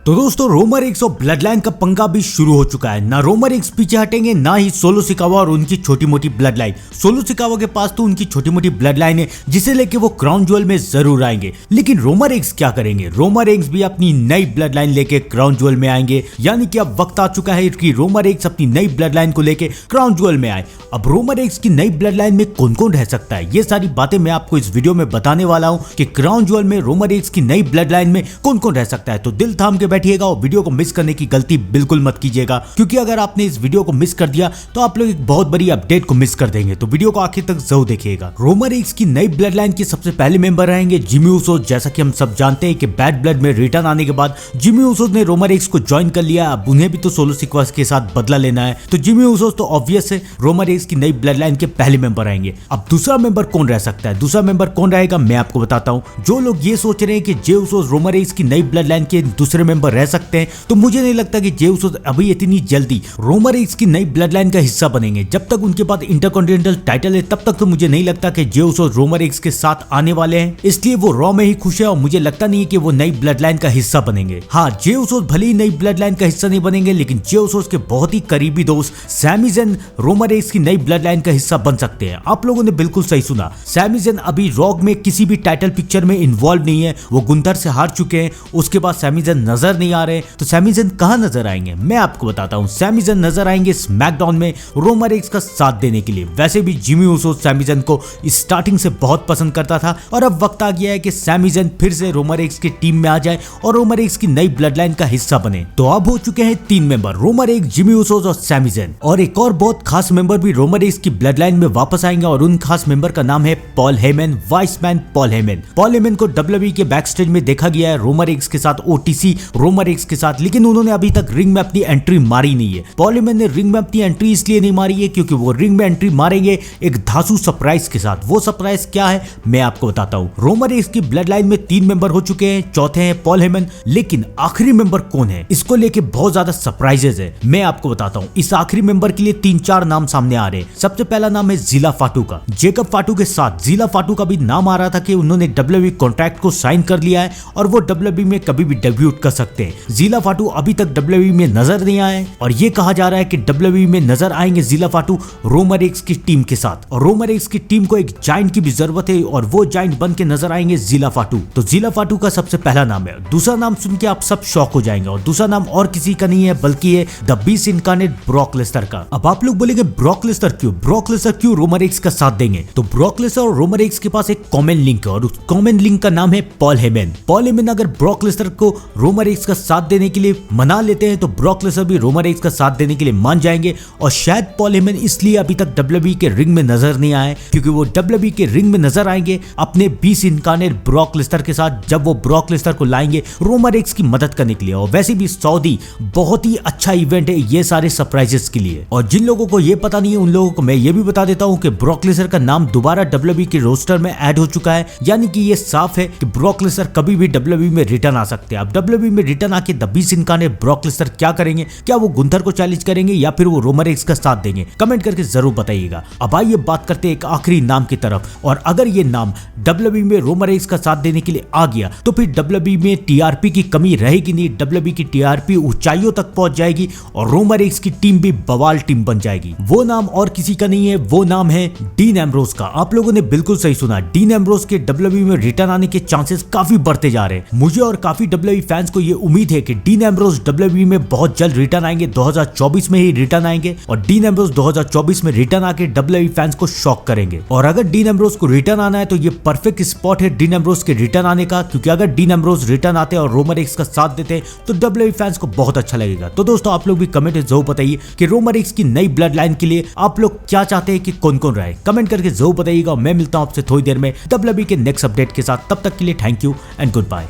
तो दोस्तों Roman Reigns और ब्लड लाइन का पंगा भी शुरू हो चुका है। ना रोमन रेंस पीछे हटेंगे ना ही सोलो सिकावा और उनकी छोटी मोटी ब्लड लाइन। सोलो सिकावा के पास तो उनकी छोटी मोटी ब्लड लाइन है जिसे लेके वो क्राउन ज्वेल में जरूर आएंगे, लेकिन रोमन रेंस क्या करेंगे? रोमन रेंस भी अपनी नई ब्लड लाइन लेके क्राउन ज्वेल में आएंगे, यानी कि अब वक्त आ चुका है कि रोमन रेंस अपनी नई ब्लड लाइन को लेके क्राउन ज्वेल में आए। अब रोमन रेंस की नई ब्लड लाइन में कौन कौन रह सकता है, ये सारी बातें मैं आपको इस वीडियो में बताने वाला हूँ कि क्राउन ज्वेल में रोमन रेंस की नई ब्लड लाइन में कौन कौन रह सकता है। तो दिल थाम के बैठिएगा और वीडियो को मिस करने की गलती बिल्कुल मत कीजिएगा, क्योंकि अगर आपने इस वीडियो को मिस कर दिया तो आप लोग एक बहुत बड़ी अपडेट को मिस कर देंगे। तो वीडियो को आखिर तक जरूर देखिएगा। रोमन रेंस की नई ब्लड लाइन के सबसे पहले मेंबर रहेंगे जिमी ऊसो। जैसा कि हम सब जानते हैं कि बैड ब्लड में रिटर्न आने के बाद जिमी ऊसो ने रोमन रेंस को ज्वाइन कर लिया। अब उन्हें भी तो सोलो सिकावा के साथ बदला लेना है, तो जिमी ऊसो तो ऑब्वियस है रोमन रेंस की नई ब्लड लाइन के पहले मेंबर आएंगे। अब दूसरा मेंबर कौन रह सकता है? दूसरा मेंबर कौन रहेगा मैं आपको बताता हूँ। जो लोग ये सोच रहे हैं कि जे ऊसो रोमन रेंस की नई ब्लड लाइन के दूसरे मेंबर रह सकते हैं, तो मुझे नहीं लगता कि जे ऊसो अभी इतनी जल्दी रोमन रेंस की नई ब्लड लाइन का हिस्सा बनेंगे। जब तक उनके पास इंटरकॉन्टिनेंटल टाइटल है तब तक तो मुझे नहीं लगता कि जे ऊसो रोमन रेंस के साथ आने वाले हैं, इसलिए वो रॉ में ही खुश है और मुझे लगता नहीं है कि वो नई ब्लड लाइन का हिस्सा बनेंगे। हाँ, जे ऊसो भले ही नई ब्लड लाइन का हिस्सा नहीं बनेंगे, लेकिन जे ऊसो के बहुत ही करीबी दोस्त सैमी ज़ेन रोमन रेंस की नई ब्लड लाइन का हिस्सा बन सकते हैं। आप लोगों ने बिल्कुल सही सुना, सैमी ज़ेन अभी रॉक में किसी भी टाइटल पिक्चर में इन्वॉल्व नहीं है। वो गुंथर से हार चुके हैं, उसके बाद सैमी ज़ेन नजर नहीं आ रहे। तो सैमी ज़ेन कहाँ नजर आएंगे मैं आपको बताता हूँ। सैमी ज़ेन नजर आएंगे स्मैकडाउन में रोमन रेंस का साथ देने के लिए। वैसे भी जिमी ऊसो सैमी ज़ेन को स्टार्टिंग से बहुत पसंद करता था और अब वक्त आ गया है कि सैमी ज़ेन फिर से रोमन रेंस की टीम में आ जाए और रोमन रेंस की नई ब्लड लाइन का हिस्सा बने। तो अब हो चुके हैं 3 member, Roman Reigns, Jimmy Uso और सैमी ज़ेन। और एक और बहुत खास मेंबर भी रोमन रेंस की ब्लड लाइन में वापस आएंगे और उन खास मेंबर का नाम है Paul Heyman, vice man Paul Heyman. Paul Heyman को WWE के बैक स्टेज में देखा गया है रोमन रेंस के साथ, OTC रोमन रेंस के साथ, लेकिन उन्होंने अभी तक रिंग में अपनी एंट्री मारी नहीं है। पॉल हेमन ने रिंग में अपनी एंट्री इसलिए नहीं मारी है क्योंकि वो रिंग में एंट्री मारेंगे एक धांसू सरप्राइज के साथ। वो सरप्राइज क्या है मैं आपको बताता हूँ। रोमन रेंस की ब्लड लाइन में 3 मेंबर हो चुके हैं, चौथे हैं पॉल हेमन, लेकिन आखिरी मेंबर कौन है इसको लेके बहुत ज्यादा सरप्राइजेस है। मैं आपको बताता हूँ। इस आखिरी मेंबर के लिए 3-4 नाम सामने आ रहे हैं। सबसे पहला नाम है जिला फाटू का। जेकब फाटू के साथ जिला फाटू का भी नाम आ रहा था कि उन्होंने WWE कॉन्ट्रैक्ट को साइन कर लिया है और वो WWE में कभी भी डेब्यूट कर सकते हैं। जिला फाटू अभी तक WWE में नजर नहीं आए और ये कहा जा रहा है कि WWE में नजर आएंगे जिला फाटू रोमन रेंस की टीम के साथ। और रोमन रेंस की टीम को एक जायंट की भी जरूरत है और वो जायंट बन के नजर आएंगे जिला फाटू। तो जिला फाटू का सबसे पहला नाम है। दूसरा नाम सुन के आप सब शॉक हो जाएंगे और दूसरा नाम और किसी का नहीं है बल्कि है the beast incarnate Brock Lesnar का। अब आप लोग बोलेंगे ब्रॉक लेसनर क्यों? ब्रॉक लेसनर क्यों रोमन रेंस का साथ देंगे? तो ब्रॉक लेसनर और रोमन रेंस के पास एक कॉमन लिंक है और उस कॉमन लिंक का नाम है पॉल हेमन। पॉल हेमन अगर ब्रॉक लेसनर को रोमन रेंस का साथ देने के लिए मना लेते हैं तो ब्रॉक लेसनर भी रोमन रेंस का साथ देने के लिए मान जाएंगे। और शायद पॉल हेमन इसलिए अभी तक WWE के रिंग में नजर नहीं आए क्योंकि वो WWE के रिंग में नजर आएंगे अपने बीस्ट इनकार्नेट ब्रॉक लेसनर के साथ, जब वो ब्रॉक लेसनर को लाएंगे रोमन रेंस की मदद करने के लिए। और वैसे भी सऊदी बहुत ही अच्छा इवेंट है ये सारे सरप्राइजेस के लिए। और जिन लोगों को ये पता नहीं है उन लोगों को मैं ये भी बता देता हूँ कि ब्रॉक लेसनर का नाम दोबारा WWE के रोस्टर में ऐड हो चुका है, यानी कि ये साफ है कि ब्रॉक लेसनर कभी भी WWE में रिटर्न आ सकते हैं। अब WWE में रिटर्न आके the beast incarnate Brock Lesnar क्या करेंगे? क्या वो गुंथर को चैलेंज करेंगे या फिर वो रोमन रेंस का साथ देंगे? कमेंट करके जरूर बताइएगा। अब आइए बात करते हैं एक आखिरी नाम की तरफ, और अगर ये नाम WWE में रोमन रेंस का साथ देने के लिए आ गया तो फिर WWE में TRP की कमी रहेगी नहीं। WWE की TRP ऊंचाइयों तक पहुंच जाएगी और रोमन रेंस की टीम भी बवाल टीम बन जाएगी। वो नाम और किसी का नहीं है, वो नाम है डीन एम्ब्रोस का। आप लोगों ने बिल्कुल सही सुना, डीन एम्ब्रोस के WWE में रिटर्न आने के चांसेस काफी बढ़ते जा रहे हैं। मुझे और काफी WWE फैंस को ये उम्मीद है कि डीन एम्ब्रोस WWE में बहुत जल्द रिटर्न आएंगे, 2024 में ही रिटर्न आएंगे और डीन एम्ब्रोस 2024 में रिटर्न आके WWE फैंस को शॉक करेंगे। और अगर डीन एम्ब्रोस को रिटर्न आना है तो ये परफेक्ट स्पॉट है डीन एम्ब्रोस के रिटर्न आने का, क्योंकि अगर डीन एम्ब्रोस रिटर्न आते हैं और रोमन रेंस का साथ देते हैं तो WWE फैंस को बहुत अच्छा लगेगा। तो दोस्तों आप लोग भी कमेंट में जरूर बताइए कि रोमन रेंस की नई ब्लड लाइन के लिए आप लोग क्या चाहते हैं कि कौन कौन रहे। कमेंट करके जरूर बताइएगा। मैं मिलता हूं आपसे थोड़ी देर में WWE के नेक्स्ट अपडेट के साथ। तब तक के लिए thank you and good bye.